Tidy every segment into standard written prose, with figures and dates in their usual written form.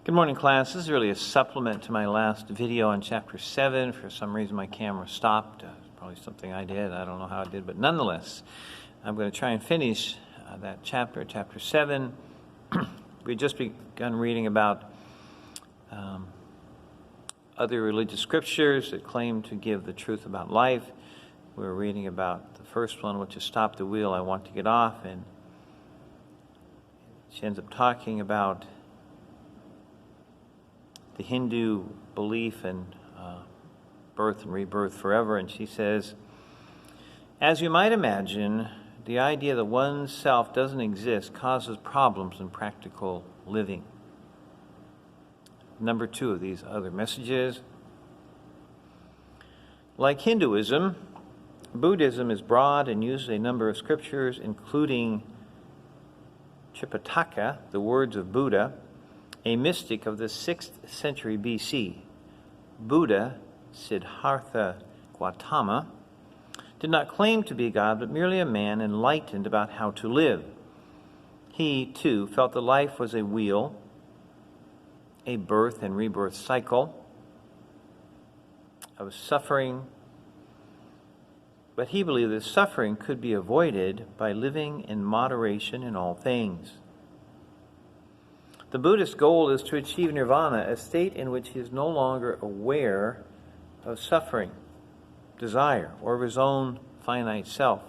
Good morning, class. This is really a supplement to my last video on chapter 7. For some reason, my camera stopped. Probably something I did. I don't know how I did, but nonetheless, I'm going to try and finish that chapter 7. We just begun reading about other religious scriptures that claim to give the truth about life. We were reading about the first one, which is "Stop the Wheel, I Want to Get Off," and she ends up talking about the Hindu belief in birth and rebirth forever, and she says, "As you might imagine, the idea that one's self doesn't exist causes problems in practical living." Number 2 of these other messages. Like Hinduism, Buddhism is broad and uses a number of scriptures, including Tripitaka, the words of Buddha, a mystic of the 6th century BC. Buddha, Siddhartha Gautama, did not claim to be God, but merely a man enlightened about how to live. He, too, felt that life was a wheel, a birth and rebirth cycle of suffering, but he believed that suffering could be avoided by living in moderation in all things. The Buddhist goal is to achieve nirvana, a state in which he is no longer aware of suffering, desire, or of his own finite self.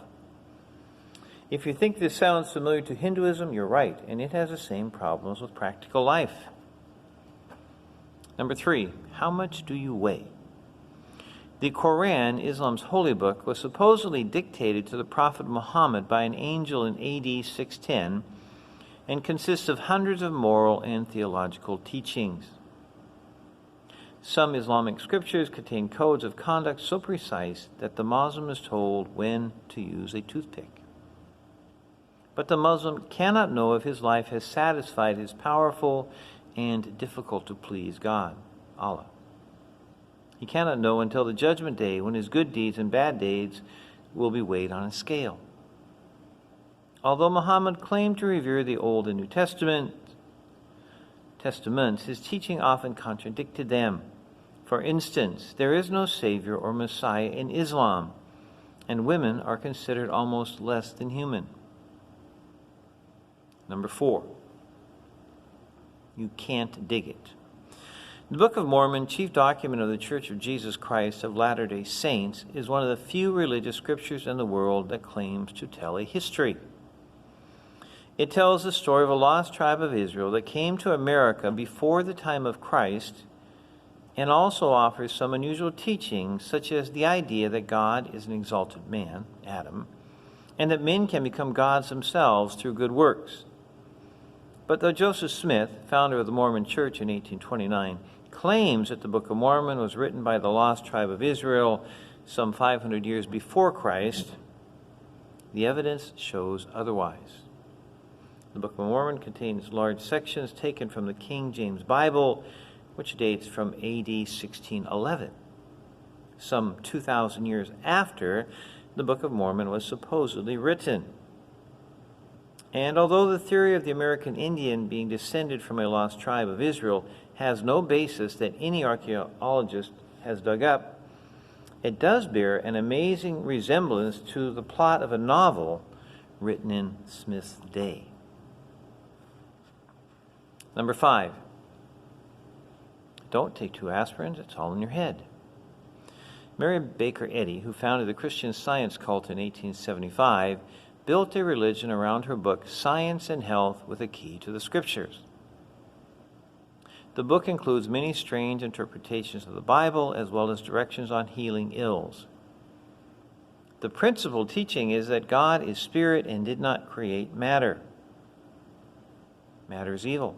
If you think this sounds familiar to Hinduism, you're right, and it has the same problems with practical life. Number 3, how much do you weigh? The Quran, Islam's holy book, was supposedly dictated to the Prophet Muhammad by an angel in AD 610 and consists of hundreds of moral and theological teachings. Some Islamic scriptures contain codes of conduct so precise that the Muslim is told when to use a toothpick. But the Muslim cannot know if his life has satisfied his powerful and difficult to please God, Allah. He cannot know until the judgment day, when his good deeds and bad deeds will be weighed on a scale. Although Muhammad claimed to revere the Old and New Testaments, his teaching often contradicted them. For instance, there is no Savior or Messiah in Islam, and women are considered almost less than human. Number 4, you can't dig it. The Book of Mormon, chief document of the Church of Jesus Christ of Latter-day Saints, is one of the few religious scriptures in the world that claims to tell a history. It tells the story of a lost tribe of Israel that came to America before the time of Christ, and also offers some unusual teachings, such as the idea that God is an exalted man, Adam, and that men can become gods themselves through good works. But though Joseph Smith, founder of the Mormon Church in 1829, claims that the Book of Mormon was written by the lost tribe of Israel some 500 years before Christ, the evidence shows otherwise. The Book of Mormon contains large sections taken from the King James Bible, which dates from AD 1611, some 2,000 years after the Book of Mormon was supposedly written. And although the theory of the American Indian being descended from a lost tribe of Israel has no basis that any archaeologist has dug up, it does bear an amazing resemblance to the plot of a novel written in Smith's day. Number 5, don't take 2 aspirins, it's all in your head. Mary Baker Eddy, who founded the Christian Science cult in 1875, built a religion around her book, Science and Health with a Key to the Scriptures. The book includes many strange interpretations of the Bible, as well as directions on healing ills. The principal teaching is that God is spirit and did not create matter. Matter is evil.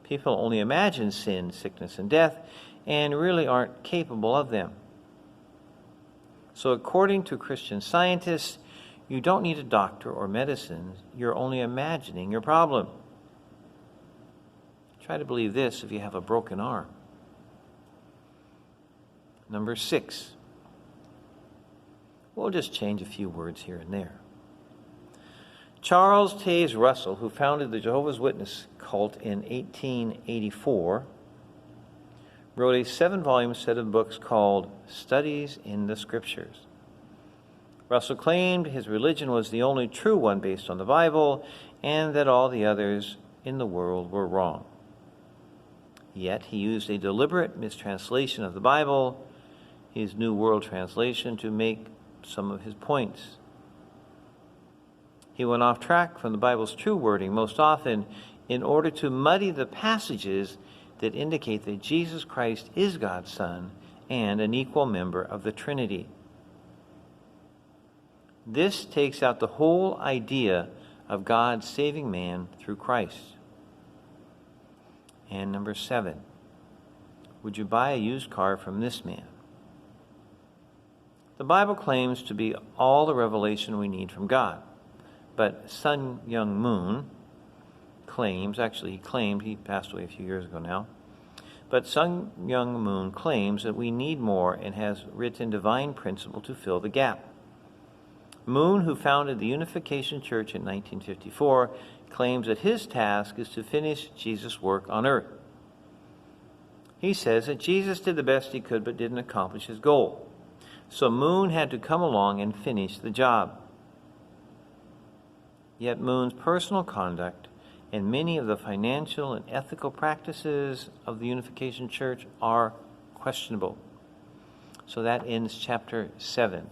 People only imagine sin, sickness, and death, and really aren't capable of them. So according to Christian scientists, you don't need a doctor or medicine. You're only imagining your problem. Try to believe this if you have a broken arm. Number 6. We'll just change a few words here and there. Charles Taze Russell, who founded the Jehovah's Witness cult in 1884, wrote a 7-volume set of books called Studies in the Scriptures. Russell claimed his religion was the only true one based on the Bible, and that all the others in the world were wrong. Yet he used a deliberate mistranslation of the Bible, his New World Translation, to make some of his points. He went off track from the Bible's true wording most often in order to muddy the passages that indicate that Jesus Christ is God's Son and an equal member of the Trinity. This takes out the whole idea of God saving man through Christ. And number 7, would you buy a used car from this man? The Bible claims to be all the revelation we need from God. But Sun Myung Moon claims, he passed away a few years ago now, but Sun Myung Moon claims that we need more and has written divine principle to fill the gap. Moon, who founded the Unification Church in 1954, claims that his task is to finish Jesus' work on earth. He says that Jesus did the best he could but didn't accomplish his goal. So Moon had to come along and finish the job. Yet Moon's personal conduct and many of the financial and ethical practices of the Unification Church are questionable. So that ends chapter 7.